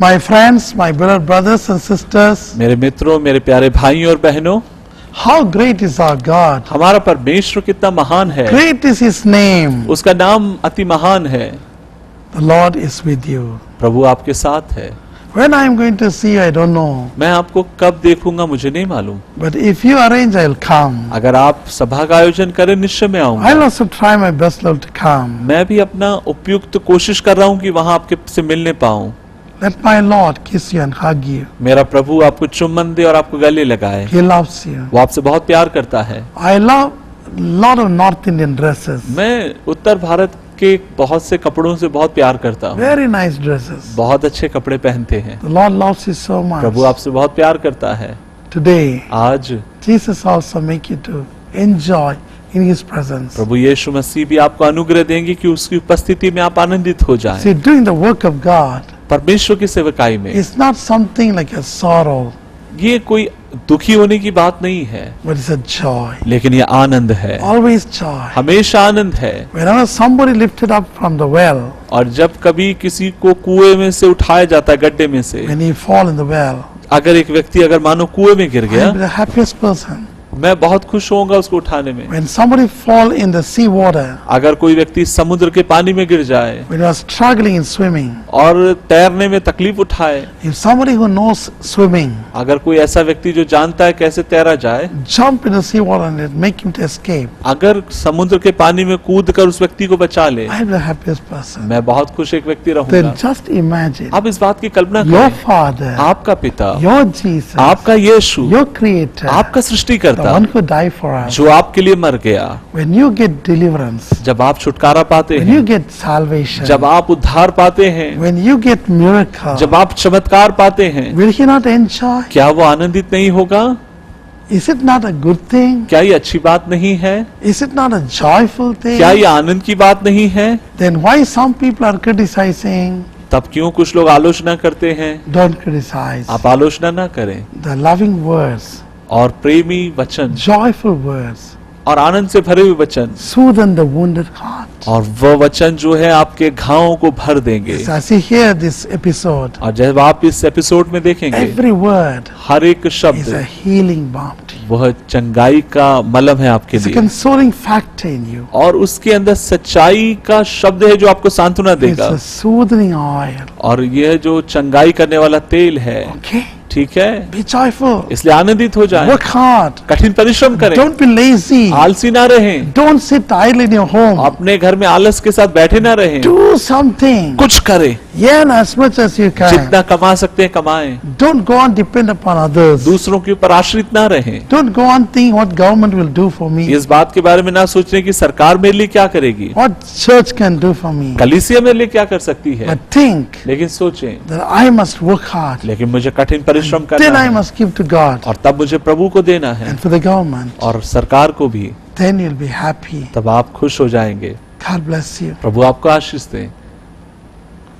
My friends, my beloved brothers and sisters, मेरे मित्रों, मेरे प्यारे भाइयों और बहनों, how great is our God! हमारा परमेश्वर कितना महान है। Great is His name. उसका नाम अति महान है। The Lord is with you. प्रभु आपके साथ है। When I am going to see you, I don't know. मैं आपको कब देखूंगा मुझे नहीं मालूम। But if you arrange, I'll come. अगर आप सभा का आयोजन करें निश्चय में आऊंगा। I'll also try my best, Lord, to come. मैं भी अपना उपयुक्त कोशिश कर रहा हूँ कि वहाँ आपके से मिलने पाऊँ। Let my Lord kiss you and hug you. मेरा प्रभु आपको चुम्बन दे और आपको गले लगाए। He loves you. वो आपसे बहुत प्यार करता है। I love lot of North Indian dresses. मैं उत्तर भारत के बहुत से कपड़ों से बहुत प्यार करता हूँ। Very nice dresses. बहुत अच्छे कपड़े पहनते हैं। The Lord loves you so much. प्रभु आपसे बहुत प्यार करता है। Today, आज Jesus also make you to enjoy in His presence. प्रभु यीशु मसीह भी आपको अनुग्रह देंगे कि उसकी उपस्थिति में आप आनंदित हो जाएं। See, doing the work of God परमेश्वर की सेवकाई में is not something like a sorrow, ये कोई दुखी होने की बात नहीं है, but it's a joy. लेकिन ये आनंद है, Always joy. हमेशा आनंद है। Whenever somebody lifted up from the well, और जब कभी किसी को कुएं में से उठाया जाता है, गड्ढे में से, when he fall in the well, अगर एक व्यक्ति अगर मानो कुएं में गिर गया, I'll be the happiest person. मैं बहुत खुश होऊंगा उसको उठाने में। When somebody fall in the sea water, अगर कोई व्यक्ति समुद्र के पानी में गिर जाए when you are struggling in swimming, और तैरने में तकलीफ उठाए, if somebody who knows swimming अगर कोई ऐसा व्यक्ति जो जानता है कैसे तैरा जाए, jump in the sea water and make him to escape, अगर समुद्र के पानी में कूद कर उस व्यक्ति को बचा ले, I'll be the happiest person. मैं बहुत खुश एक व्यक्ति रहूंगा। Then just imagine आप इस बात की कल्पना your करें, Father, आपका पिता, your Jesus, आपका यीशु, your Creator, आपका the सृष्टिकर्ता one who died for us. जो आपके लिए मर गया, When you get deliverance, जब आप छुटकारा पाते when you हैं, get salvation, जब आप उद्धार पाते हैं, when you get miracle, जब आप चमत्कार पाते हैं, will He not enjoy? क्या वो आनंदित नहीं होगा? Is it not a good thing? क्या ये अच्छी बात नहीं है? Is it not a joyful thing? क्या ये आनंद की बात नहीं है? Then why some people are criticizing? तब क्यों कुछ लोग आलोचना करते हैं? Don't criticize. आप आलोचना ना करें। The loving words, और प्रेमी वचन joyful words, और आनंद से भरे हुए वचन soothe the wounded heart. और वह वचन जो है आपके घावों को भर देंगे। So as you hear this episode, और जब आप इस एपिसोड में देखेंगे, every word हर एक is a शब्द healing balm to you. वह चंगाई का मलम है आपके It's a लिए, consoling factor in you. और उसके अंदर सच्चाई का शब्द है जो आपको सांत्वना It's देगा। a soothing oil. और यह जो चंगाई करने वाला तेल है, Okay? ठीक है, Be joyful. इसलिए आनंदित हो जाएं, Work hard. कठिन परिश्रम करें, Don't be lazy. आलसी ना रहें, Don't sit idle in your home. अपने घर में आलस के साथ बैठे ना रहें, Do something. कुछ करें, Earn as much as you can. जितना कमा सकते हैं कमाएं, Don't go on depend upon others. दूसरों के ऊपर आश्रित ना रहें। Don't go on thinking what government will do for me. इस बात के बारे में ना सोचें कि सरकार मेरे लिए क्या करेगी, What church can do for me. कलीसिया मेरे लिए क्या कर सकती है, But think लेकिन सोचें, that I must work hard. लेकिन मुझे कठिन परिश्रम Then करना I है, must give to God और तब मुझे प्रभु को देना है and for the government. और सरकार को भी, Then you'll be happy. तब आप खुश हो जाएंगे। God bless you. प्रभु आपको आशीष दें।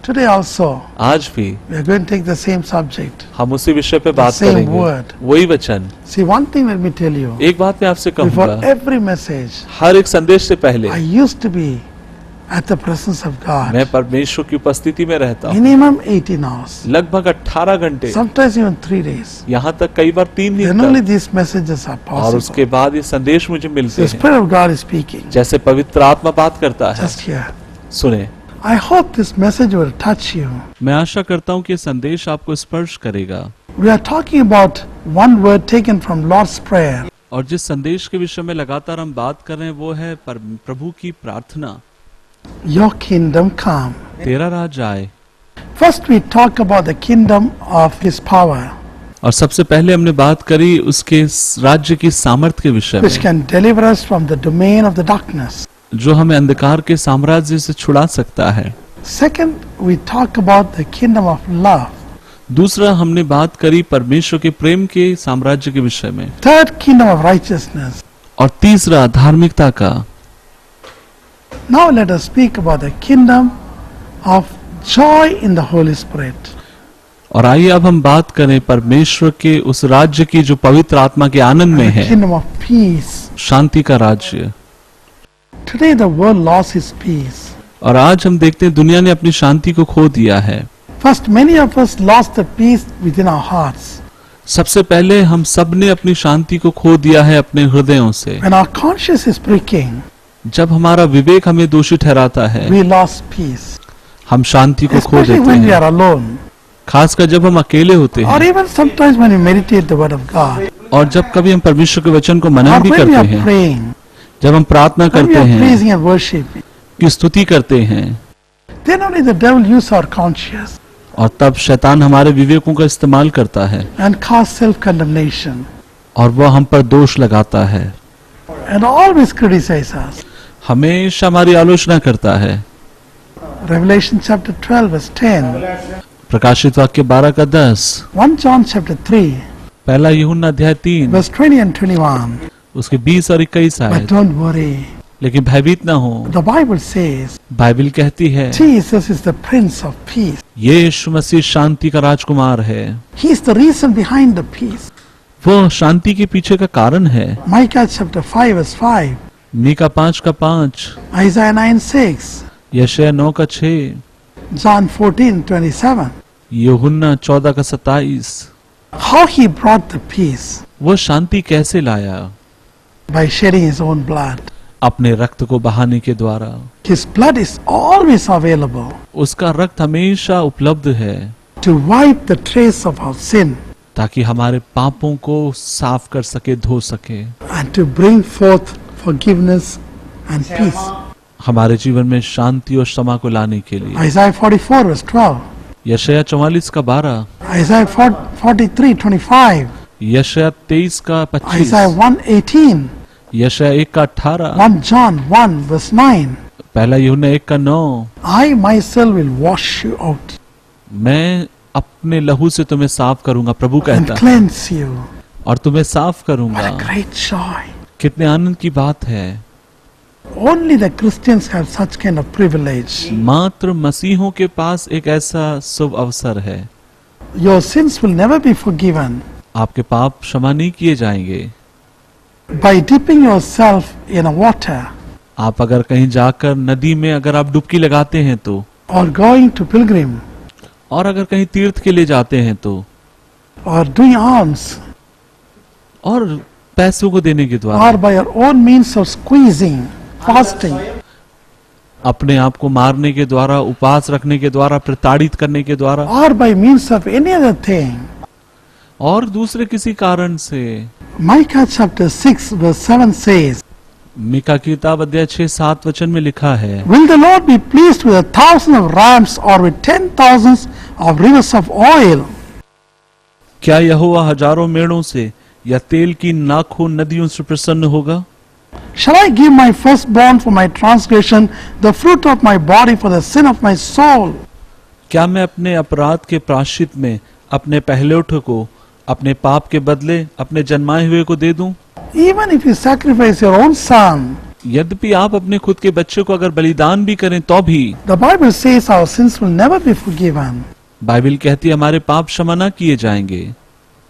Today also, आज भी we are going to take the same subject. हम उसी विषय पे बात same करेंगे, word. वही वचन। See, one thing let me tell you. एक बात मैं आपसे Before कहूंगा, every message, हर एक संदेश से पहले I used to be at the presence of God. मैं परमेश्वर की उपस्थिति में रहता हूँ, Minimum 18 hours. लगभग 18 घंटे, Sometimes even 3 days. यहाँ तक कई बार 3 Then दिन only तक, these messages are और possible. उसके बाद ये संदेश मुझे मिलते The हैं, Spirit of God is speaking. जैसे पवित्र आत्मा बात करता है। Just here. सुने, I hope this message will touch you. मैं आशा करता हूँ कि ये संदेश आपको स्पर्श करेगा। We are talking about one word taken from Lord's Prayer. और जिस संदेश के विषय में लगातार हम बात कर रहे हैं वो है प्रभु की प्रार्थना, Your kingdom come. तेरा राज आए। First we talk about the kingdom of His power, और सबसे पहले हमने बात करी उसके राज्य की सामर्थ्य के विषय which में, can deliver us from the domain of the darkness. जो हमें अंधकार के साम्राज्य से छुड़ा सकता है। Second, we talk about the kingdom of love. दूसरा हमने बात करी परमेश्वर के प्रेम के साम्राज्य के विषय में। Third, kingdom of righteousness. और तीसरा धार्मिकता का। Now let us speak about the kingdom of joy in the Holy Spirit. और आइए अब हम बात करें परमेश्वर के उस राज्य की जो पवित्र आत्मा के आनंद में The है, kingdom of peace. शांति का राज्य। Today the world lost its peace. और आज हम देखते हैं दुनिया ने अपनी शांति को खो दिया है। First, many of us lost the peace within our hearts. सबसे पहले हम सब ने अपनी शांति को खो दिया है अपने हृदयों से। When our conscience is pricking, जब हमारा विवेक हमें दोषी ठहराता है, we lost peace. हम शांति को खो Especially देते when we हैं, are alone. खासकर जब हम अकेले होते Or हैं, even sometimes when we meditate the word of God. और जब कभी हम परमेश्वर के वचन को Or मनन भी when we करते are हैं, praying. जब हम प्रार्थना When we करते are हैं, praising and worshiping. की स्तुति करते हैं, Then only the devil uses our conscience और तब शैतान हमारे विवेकों का इस्तेमाल करता है and cause self-condemnation. और वह हम पर दोष लगाता है, And always criticize us. हमेशा हमारी आलोचना करता है। Revelation chapter 12 verse 10. प्रकाशित वाक्य 12 का 10, 1 John chapter 3 पहला यूहन्ना अध्याय 3 verse 20 and 21. उसके 20 और 21 But आयत। don't worry. लेकिन भयभीत ना हो, The Bible says बाइबल कहती है Jesus is the Prince of Peace. यीशु मसीह शांति का राजकुमार है, He is the reason behind the peace. वो शांति के पीछे का कारण है। Micah chapter 5 verse 5. मीका 5 का 5, Isaiah 9:6. यशायाह 9 का 6, John 14:27. यूहन्ना 14 का 27। How he brought the peace वो शांति कैसे लाया? by shedding his own blood. अपने रक्त को बहाने के द्वारा। His blood is always available उसका रक्त हमेशा उपलब्ध है to wipe the trace of our sin ताकि हमारे पापों को साफ कर सके, धो सके, and to bring forth forgiveness and peace. हमारे जीवन में शांति और क्षमा को लाने के लिए। Isaiah 44 verse 12. यशायाह 44 का 12, Isaiah 43:25. यशायाह 23 का 25, Isaiah 1:18. यशायाह 1 का 18, 1 John 1 verse 9. पहला यूहन्ना 1 का 9। I myself will wash you out मैं अपने लहू से तुम्हें साफ करूंगा, प्रभु and कहता है, cleanse you. और तुम्हें साफ What करूंगा। a great joy. कितने आनंद की बात है। Only the Christians have such kind of privilege. मात्र मसीहों के पास एक ऐसा शुभ अवसर है। Your sins will never be forgiven आपके पाप क्षमा नहीं किए जाएंगे। by dipping yourself in a water आप अगर कहीं जाकर नदी में अगर आप डुबकी लगाते हैं तो, or going to pilgrim और अगर कहीं तीर्थ के लिए जाते हैं तो, or doing alms और पैसों को देने के द्वारा, or by your own means of squeezing, fasting, अपने आप को मारने के द्वारा, उपवास रखने के द्वारा, प्रताड़ित करने के द्वारा, or by means of any other thing. और दूसरे किसी कारण से। Micah chapter 6 verse 7 says, Mika की किताब अध्याय 6-7 वचन में लिखा है, Will the Lord be pleased with 1,000 of rams or with 10,000 of rivers of oil? क्या यहोवा हजारों मेढ़ों से या तेल की लाखों नदियों से प्रसन्न होगा? Shall I give my firstborn for my transgression, the fruit of my body for the sin of my soul? क्या मैं अपने अपराध के प्रायश्चित में अपने पहलौठे को अपने पाप के बदले अपने जन्माए हुए को दे दूं? Even if you sacrifice your own son, यद्यपि आप अपने खुद के बच्चे को अगर बलिदान भी करें तो भी the Bible says our sins will never be forgiven. Bible कहती है हमारे पाप क्षमा न किए जाएंगे।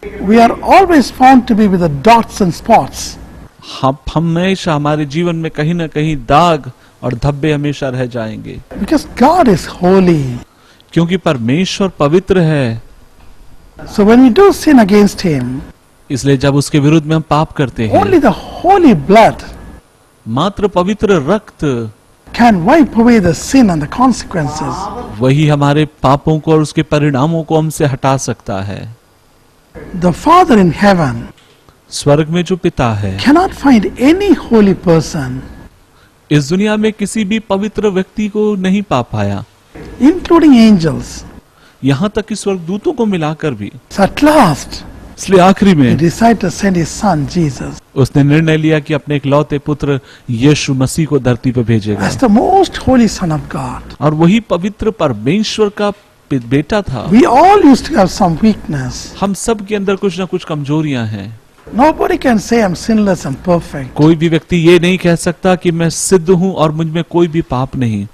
We are always found to be with the dots and spots. हम हमेशा हमारे जीवन में कहीं ना कहीं दाग और धब्बे हमेशा रह जाएंगे, Because God is holy. क्योंकि परमेश्वर पवित्र है। So when we do sin against Him, इसलिए जब उसके विरुद्ध में हम पाप करते हैं, only the holy blood मात्र पवित्र रक्त can wipe away the sin and the consequences. वही हमारे पापों को और उसके परिणामों को हमसे हटा सकता है। The Father in heaven स्वर्ग में जो पिता है cannot find any holy person, इस दुनिया में किसी भी पवित्र व्यक्ति को नहीं पा पाया, including angels. यहाँ तक कि स्वर्गदूतों को मिलाकर भी। So at last, इसलिए आखिरी He में decided to send His Son Jesus उसने निर्णय लिया कि अपने इकलौते पुत्र यीशु मसीह को धरती पर भेजेगा, as the most holy Son of God. और वही पवित्र परमेश्वर का बेटा था। We all used to have some weakness. हम सब के अंदर कुछ ना कुछ कमजोरियां हैं। Nobody can say I'm sinless and perfect. कोई भी व्यक्ति ये नहीं कह सकता कि मैं सिद्ध हूँ और मुझ में कोई भी पाप नहीं।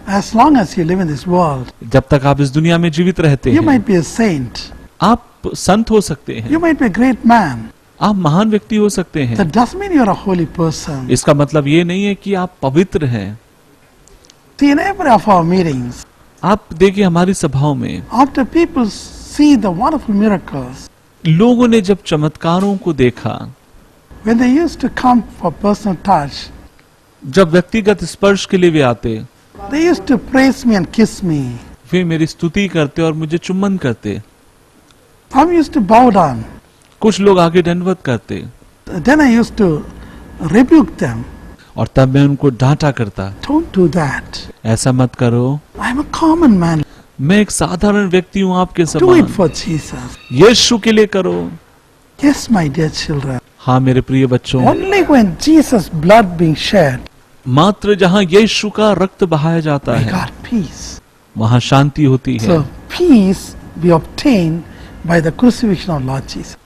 As long as you live in this world, जब तक आप इस दुनिया में जीवित रहते you हैं, might be a saint. आप संत हो सकते हैं, You might be a great man. आप महान व्यक्ति हो सकते हैं। That doesn't mean you're a holy person. इसका मतलब ये नहीं है कि आप पवित्र हैं। See, in every of our meetings, आप देखिए हमारी सभाओं में after people see the wonderful miracles, लोगों ने जब चमत्कारों को देखा, when they used to come for personal touch, जब व्यक्तिगत स्पर्श के लिए वे आते, they used to praise me and kiss me. वे मेरी स्तुति करते और मुझे चुम्बन करते। Some used to bow down. कुछ लोग आगे दंडवत करते, Then I used to rebuke them. और तब मैं उनको डांटा करता, Don't do that. ऐसा मत करो, I'm a common man. मैं एक साधारण व्यक्ति हूँ आपके Do it समान, for Jesus. यीशु के लिए करो। Yes, my dear children. हाँ मेरे प्रिय बच्चों, Only when Jesus' blood being shed, मात्र जहाँ यीशु का रक्त बहाया जाता we है got peace. वहाँ शांति होती है। So peace we obtain by the crucifixion of Lord Jesus.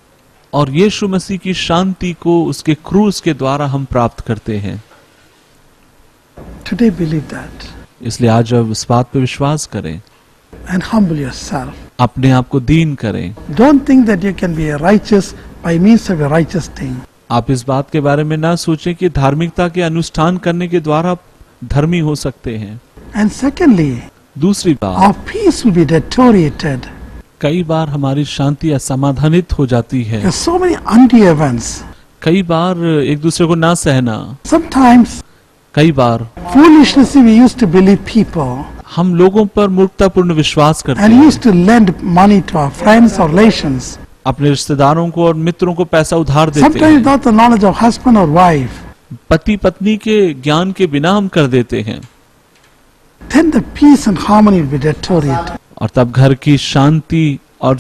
और यीशु मसीह की शांति को उसके क्रूस के द्वारा हम प्राप्त करते हैं। Today believe that इसलिए आज अब इस बात पर विश्वास करें, and humble yourself. अपने आप को दीन करें। Don't think that you can be righteous by means of a righteous thing. आप इस बात के बारे में ना सोचें कि धार्मिकता के अनुष्ठान करने के द्वारा आप धर्मी हो सकते हैं। And secondly, दूसरी बात, our peace will be deteriorated. कई बार हमारी शांति असमाधानित हो जाती है। There's so many undue events. कई बार एक दूसरे को ना सहना, Sometimes कई बार foolishly we used to believe people हम लोगों पर मूर्खतापूर्ण विश्वास करते and हैं। used to lend money to our friends or relations. अपने रिश्तेदारों को और मित्रों को पैसा उधार देते Sometimes हैं। without the knowledge of husband or wife. पति पत्नी के ज्ञान के बिना हम कर देते हैं, Then the peace and harmony will be deteriorated. और तब घर की शांति और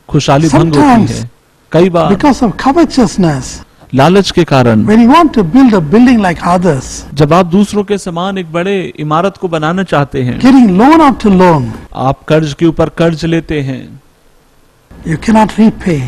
खुशहाली भंग होती Sometimes है। कई बार because of covetousness, लालच के कारण, when you want to build a building like others, जब आप दूसरों के समान एक बड़े इमारत को बनाना चाहते हैं, getting loan after loan, आप कर्ज के ऊपर कर्ज लेते हैं, you cannot repay,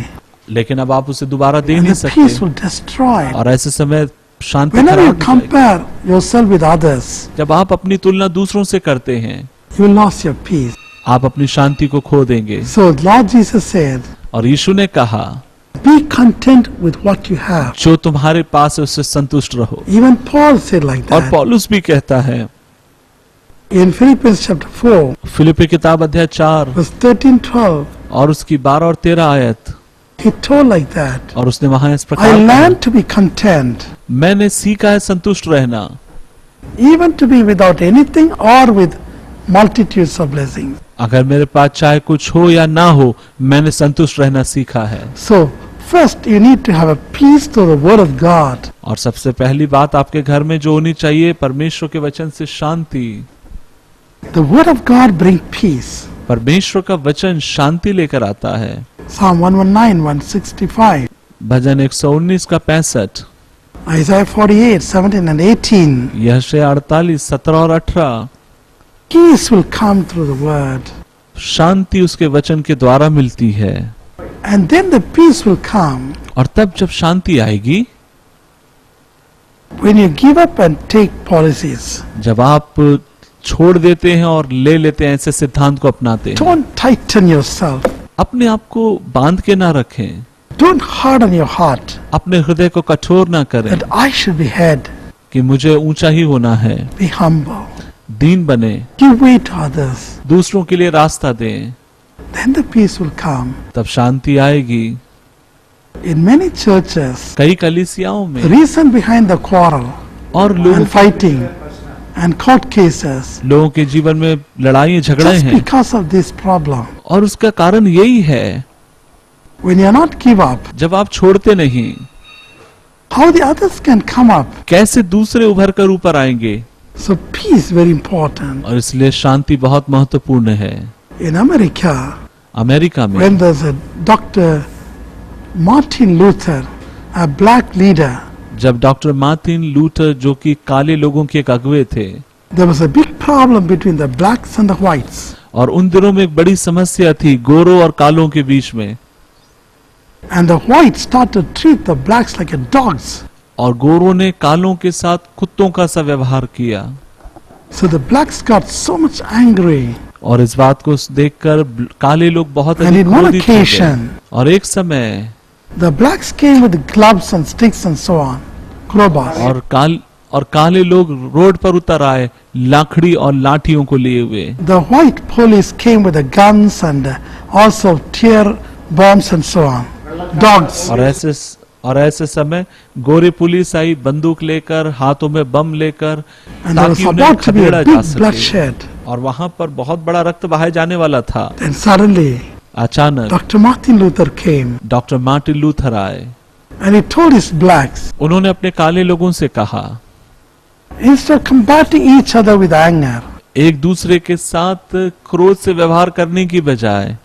लेकिन अब आप उसे दोबारा दे and नहीं the peace सकते, will destroy. और ऐसे समय शांति Whenever you खराब हो जाएगी। compare yourself with others, जब आप अपनी तुलना दूसरों से करते हैं, you lost your peace. आप अपनी शांति को खो देंगे। So Lord Jesus said, और यीशु ने कहा, be content with what you have. जो तुम्हारे पास है उससे संतुष्ट रहो। Even Paul said like और that. पौलुस भी कहता है In Philippians chapter 4, फिलिप्पी किताब अध्याय 4 verse 13-12, और उसकी 12 और 13 आयत, he told like that, और उसने वहां इस I प्रकार कहा, learned to be content, मैंने सीखा है संतुष्ट रहना, even to be without anything or with multitudes of blessings. अगर मेरे पास चाहे कुछ हो या ना हो, मैंने संतुष्ट रहना सीखा है। So, first you need to have a peace through the word of God. और सबसे पहली बात आपके घर में जो होनी चाहिए, परमेश्वर के वचन से शांति। The word of God brings peace. परमेश्वर का वचन शांति लेकर आता है। Psalm 119, 165, भजन 119 का 65, Isaiah 48, 17 and 18. यशायाह 48, 17 और 18, Peace will come through the word. शांति उसके वचन के द्वारा मिलती है। And then the peace will come और तब जब शांति आएगी, when you give up and take policies. जब आप छोड़ देते हैं और ले लेते हैं, ऐसे सिद्धांत को अपनाते हैं। Don't tighten yourself. अपने आप को बांध के ना रखें, Don't harden your heart अपने हृदय को कठोर ना करें that I should be head. कि मुझे ऊंचा ही होना है। Be humble. दीन बने, Give way to others. दूसरों के लिए रास्ता दें, Then the peace will come. तब शांति आएगी। In many churches, कई कलीसियाओं the में reason behind the quarrel और लोगों and fighting and court cases लोगों के जीवन में लड़ाई झगड़े just हैं, because of this problem. और उसका कारण यही है, When you not give up, जब आप छोड़ते नहीं, how the others can come up. कैसे दूसरे उभर कर ऊपर आएंगे। So peace very important. और इसलिए शांति बहुत महत्वपूर्ण है। In America, अमेरिका में when there's a Dr. Martin Luther, a black leader, जब डॉक्टर मार्टिन लूथर, जो कि काले लोगों के एक अगुवे थे, there was a big problem between the blacks and the whites. और उन दिनों में एक बड़ी समस्या थी गोरों और कालों के बीच में, And the whites started to treat the blacks like a dogs. और गोरों ने कालों के साथ कुत्तों का सा व्यवहार किया। So the blacks got so much angry. और इस बात को देखकर काले लोग बहुत And अधिक in one क्रोधित हो गए। occasion, और एक समय the blacks came with gloves and sticks and so on, crowbars. और काले लोग रोड पर उतर आए लाकड़ी और लाठियों को लिए हुए। The white police came with the guns and also tear bombs and so on. Dogs. और ऐसे समय गोरे पुलिस आई बंदूक लेकर, हाथों में बम लेकर, And there was ताकि उन्हें about to be खदेड़ा a जा big सके। bloodshed. और वहां पर बहुत बड़ा रक्त बहाए जाने वाला था। Then suddenly, अचानक Dr. Martin Luther came doctor Martin Luther आए। and he told his blacks, उन्होंने अपने काले लोगों से कहा, instead of combating each other with anger, एक दूसरे के साथ क्रोध से व्यवहार करने की बजाय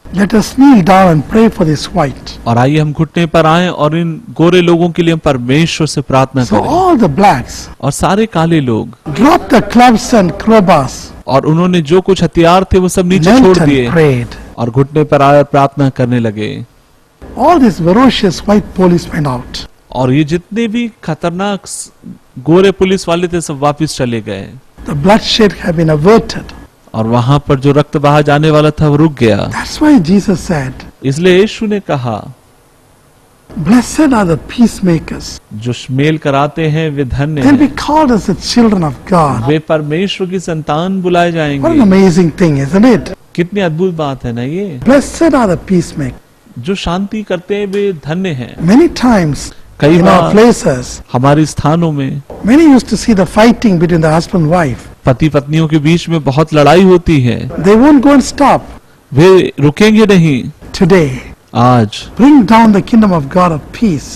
let us kneel down and pray for this white. और आइए हम घुटने पर आएं और इन गोरे लोगों के लिए हम परमेश्वर से प्रार्थना So करें। all the blacks और सारे काले लोग dropped the clubs and crowbars, और उन्होंने जो कुछ हथियार थे वो सब नीचे knelt छोड़ and दिए prayed. और घुटने पर आए और प्रार्थना करने लगे। All these ferocious white police went out. और ये जितने भी खतरनाक गोरे पुलिस वाले थे सब वापस चले गए The bloodshed had been averted. और वहां पर जो रक्त बहा जाने वाला था वो रुक गया। That's why Jesus said, इसलिए यीशु ने कहा, blessed are the peacemakers. जो मेल कराते हैं वे धन्य They'll be हैं, called as the children of God. वे परमेश्वर की संतान बुलाए What an जाएंगे। amazing thing, isn't it? कितनी अद्भुत बात है ना ये। Blessed are the peacemakers. जो शांति करते हैं वे धन्य हैं। Many times कई in our बार places, हमारे स्थानों में many used to see the fighting between the husband and wife. पति पत्नियों के बीच में बहुत लड़ाई होती है, They won't go and stop. वे रुकेंगे नहीं। Today, आज bring down the kingdom of God of peace.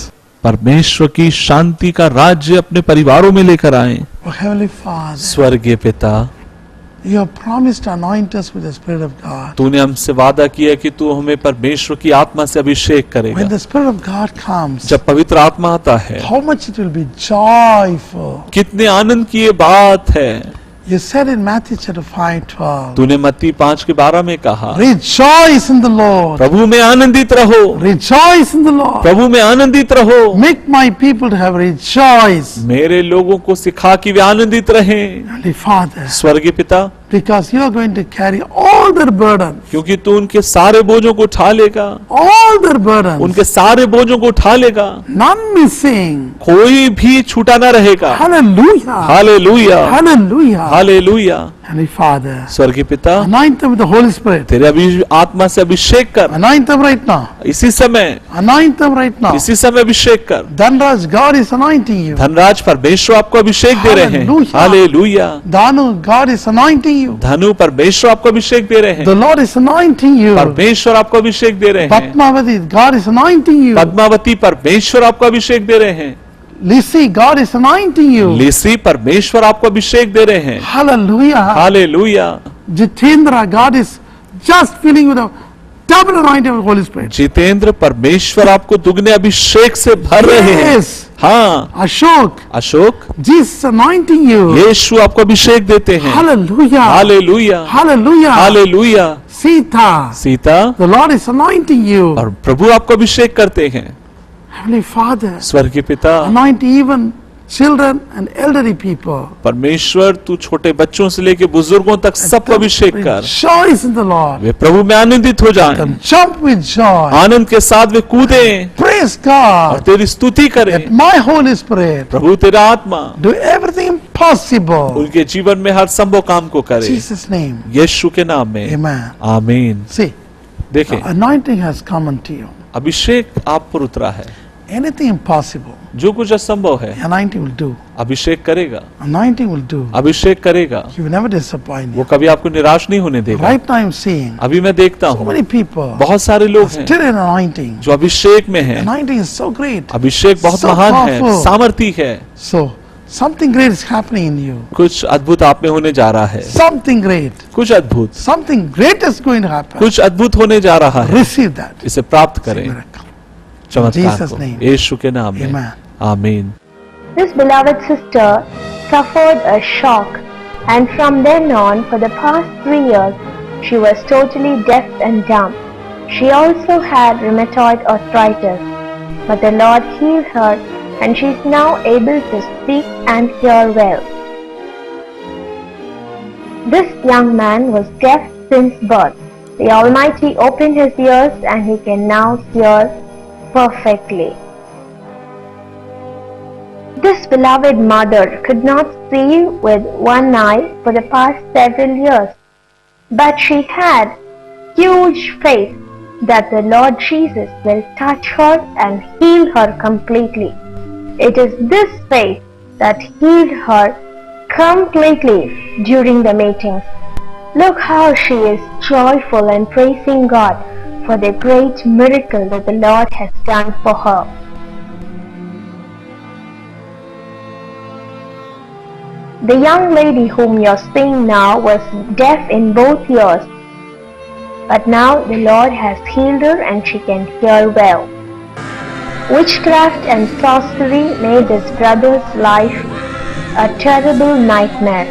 परमेश्वर की शांति का राज्य अपने परिवारों में लेकर आए। Oh, Heavenly Father, स्वर्गीय पिता, you have promised to anoint us with the Spirit of God. तूने हमसे वादा किया कि तू हमें परमेश्वर की आत्मा से अभिषेक करेगा। When the Spirit of God comes, जब पवित्र आत्मा आता है how much it will be joyful. कितने आनंद की ये बात है। You said in Matthew chapter 5:12, तूने मत्ती 5:12 में कहा, rejoice in the Lord. प्रभु में आनंदित रहो, Rejoice in the Lord. प्रभु में आनंदित रहो। Make my people to have rejoice. मेरे लोगों को सिखा कि वे आनंदित रहें। Heavenly Father, स्वर्गीय पिता, because you are going to carry all their burden, क्योंकि तू उनके सारे बोझों को उठा लेगा, all their burdens, उनके सारे बोझों को उठा लेगा, none missing. कोई भी छूटा न रहेगा। Hallelujah. Hallelujah, Hallelujah. Hallelujah. Heavenly Father, स्वर्गीय पिता, anoint them with the Holy Spirit. तेरे अभी आत्मा से अभिषेक कर, Anoint them right now. इसी समय, Anoint them right now. इसी समय अभिषेक कर। Dhanraj, God is anointing you. Dhanraj परमेश्वर आपको अभिषेक दे रहे हैं। Hallelujah. Hallelujah. Danu, God is anointing you. धनु परमेश्वर आपको अभिषेक दे रहे हैं। The Lord is anointing you. परमेश्वर आपको अभिषेक दे रहे हैं। Padmavati, God is anointing you. Padmavati परमेश्वर आपको अभिषेक दे रहे हैं। Lisi, God is anointing you. लिसी परमेश्वर आपको अभिषेक दे रहे हैं। Hallelujah. Hallelujah. Jitendra, God is just filling with a double anointing of the Holy Spirit. Jitendra परमेश्वर आपको दुगने अभिषेक से भर रहे हैं। Yes. हाँ। Ashok, Ashok, Jesus anointing you. यीशु आपको अभिषेक देते हैं। Hallelujah. Hallelujah, Hallelujah. Hallelujah. Sita, Sita, the Lord is anointing you. और प्रभु आपको अभिषेक करते हैं। Heavenly Father, स्वर्गीय पिता, anoint even children and elderly people. परमेश्वर तू छोटे बच्चों से लेके बुजुर्गों तक सबको अभिषेक कर। Rejoice in the Lord. वे प्रभु में आनंदित हो जाएं। Come jump with joy. आनंद के साथ वे कूदें Praise और God. तेरी स्तुति करें। Let my Holy Spirit प्रभु तेरा आत्मा do everything possible. उनके जीवन में हर संभव काम को In करे। Jesus' name. यीशु के नाम में Amen. आमीन। See, देखें, the anointing has come unto you. अभिषेक आप पर उतरा है। Anything impossible, जो कुछ असंभव है the anointing will do. अभिषेक करेगा, Anointing will do. अभिषेक करेगा। He will never disappoint वो you. कभी आपको निराश नहीं होने देगा। Right now I'm seeing अभी मैं देखता so हूँ many people बहुत सारे लोग हैं still in anointing. जो अभिषेक में हैं। Anointing is so great. अभिषेक बहुत So महान है, powerful. सामर्थी है। So something great is happening in you. कुछ अद्भुत आप में होने जा रहा है। Something great. कुछ अद्भुत, Something great is going to happen. कुछ अद्भुत होने जा रहा है। Receive that. इसे प्राप्त करें Miracle. चमत्कार Jesus' को name. यीशु के नाम में Amen. आमीन। This beloved sister suffered a shock, and from then on, for the past 3 years, she was totally deaf and dumb. She also had rheumatoid arthritis, but the Lord healed her, and she is now able to speak and hear well. This young man was deaf since birth. The Almighty opened his ears, and he can now hear perfectly. This beloved mother could not see with one eye for the past several years, but she had huge faith that the Lord Jesus will touch her and heal her completely. It is this faith that healed her completely during the meetings. Look how she is joyful and praising God for the great miracle that the Lord has done for her. The young lady whom you're seeing now was deaf in both ears, but now the Lord has healed her and she can hear well. Witchcraft and sorcery made this brother's life a terrible nightmare.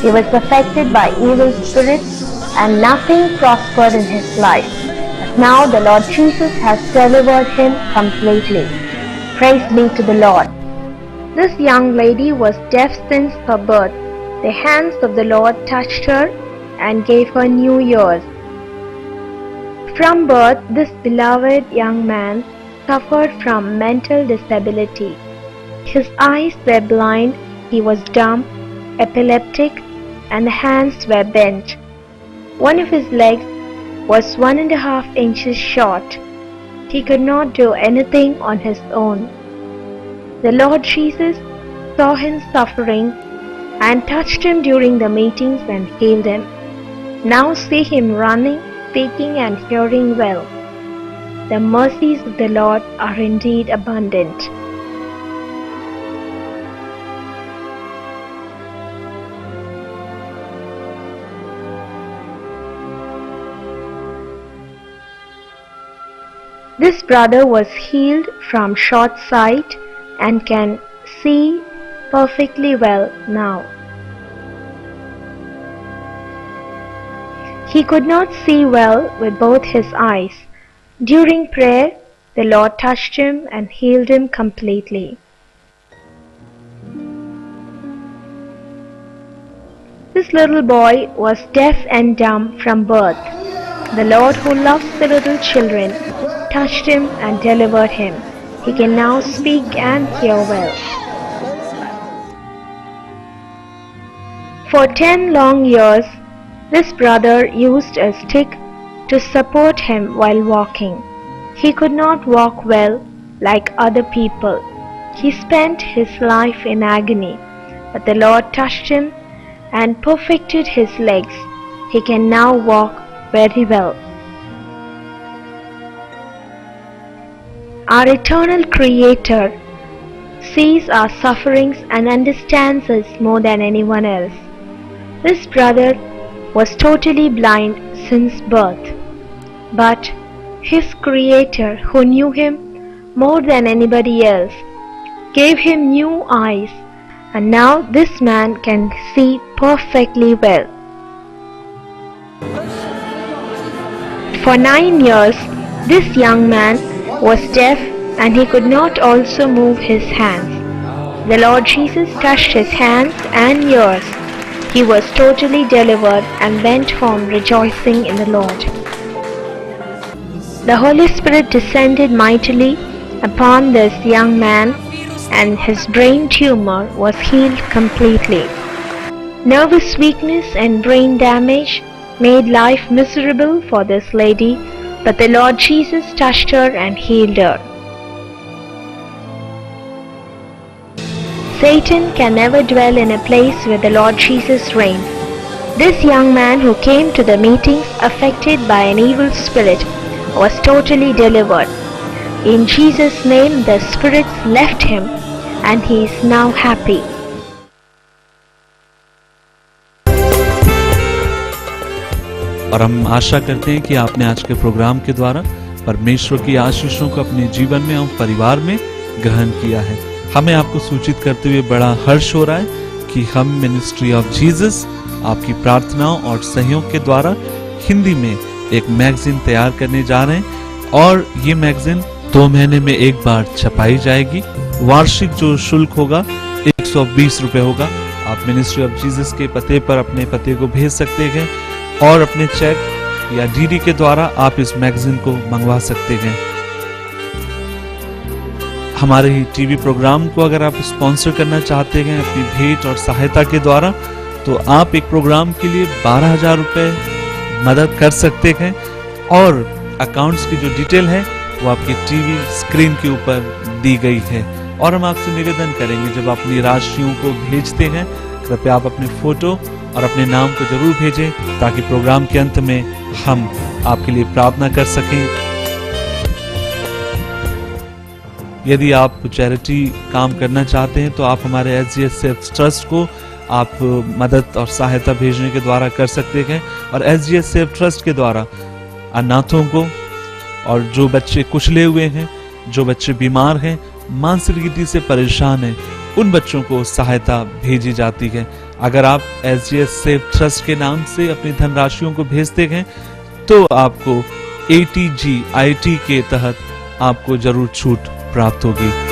He was affected by evil spirits and nothing prospered in his life. But now the Lord Jesus has delivered him completely. Praise be to the Lord. This young lady was deaf since her birth. The hands of the Lord touched her and gave her new ears. From birth, this beloved young man suffered from mental disability. His eyes were blind, he was dumb, epileptic, and the hands were bent. One of his legs was 1.5 inches short. He could not do anything on his own. The Lord Jesus saw him suffering and touched him during the meetings and healed him. Now see him running, speaking and hearing well. The mercies of the Lord are indeed abundant. This brother was healed from short sight and can see perfectly well now. He could not see well with both his eyes. During prayer, the Lord touched him and healed him completely. This little boy was deaf and dumb from birth. The Lord, who loves the little children, touched him and delivered him. He can now speak and hear well. For 10 long years, this brother used a stick to support him while walking. He could not walk well like other people. He spent his life in agony, but the Lord touched him and perfected his legs. He can now walk very well. Our eternal Creator sees our sufferings and understands us more than anyone else. This brother was totally blind since birth, but his Creator, who knew him more than anybody else, gave him new eyes, and now this man can see perfectly well. For 9 years, this young man was deaf and he could not also move his hands. The Lord Jesus touched his hands and ears. He was totally delivered and went home rejoicing in the Lord. The Holy Spirit descended mightily upon this young man and his brain tumor was healed completely. Nervous weakness and brain damage made life miserable for this lady, but the Lord Jesus touched her and healed her. Satan can never dwell in a place where the Lord Jesus reigns. This young man who came to the meetings affected by an evil spirit was totally delivered. In Jesus' name the spirits left him and he is now happy. और हम आशा करते हैं कि आपने आज के programme के द्वारा परमेश्वर की आशीषों को अपने जीवन में और परिवार में ग्रहण किया है। हमें आपको सूचित करते हुए बड़ा हर्ष हो रहा है कि हम मिनिस्ट्री ऑफ जीसस आपकी प्रार्थनाओं और सहयोग के द्वारा हिंदी में एक मैगजीन तैयार करने जा रहे हैं और ये मैगजीन 2 महीने में एक बार छपाई जाएगी। वार्षिक जो शुल्क होगा 120 रुपए होगा। आप मिनिस्ट्री ऑफ जीसस के पते पर अपने पते को भेज सकते हैं और अपने चेक या डीडी के द्वारा आप इस मैगजीन को मंगवा सकते हैं। हमारे ही टीवी प्रोग्राम को अगर आप स्पॉन्सर करना चाहते हैं अपनी भेंट और सहायता के द्वारा, तो आप एक प्रोग्राम के लिए 12,000 रुपये मदद कर सकते हैं। और अकाउंट्स की जो डिटेल है वो आपकी टीवी स्क्रीन के ऊपर दी गई है। और हम आपसे निवेदन करेंगे, जब आप अपनी राशियों को भेजते हैं, कृपया आप अपने फोटो और अपने नाम को जरूर भेजें, ताकि प्रोग्राम के अंत में हम आपके लिए प्रार्थना कर सकें। यदि आप चैरिटी काम करना चाहते हैं तो आप हमारे SGS सेफ ट्रस्ट को आप मदद और सहायता भेजने के द्वारा कर सकते हैं। और SGS सेफ ट्रस्ट के द्वारा अनाथों को और जो बच्चे कुचले हुए हैं, जो बच्चे बीमार हैं, मानसिक रीति से परेशान हैं, उन बच्चों को सहायता भेजी जाती है। अगर आप SGS सेफ ट्रस्ट के नाम से अपनी धनराशियों को भेजते हैं तो आपको ATGIT के तहत आपको जरूर छूट प्राप्त होगी।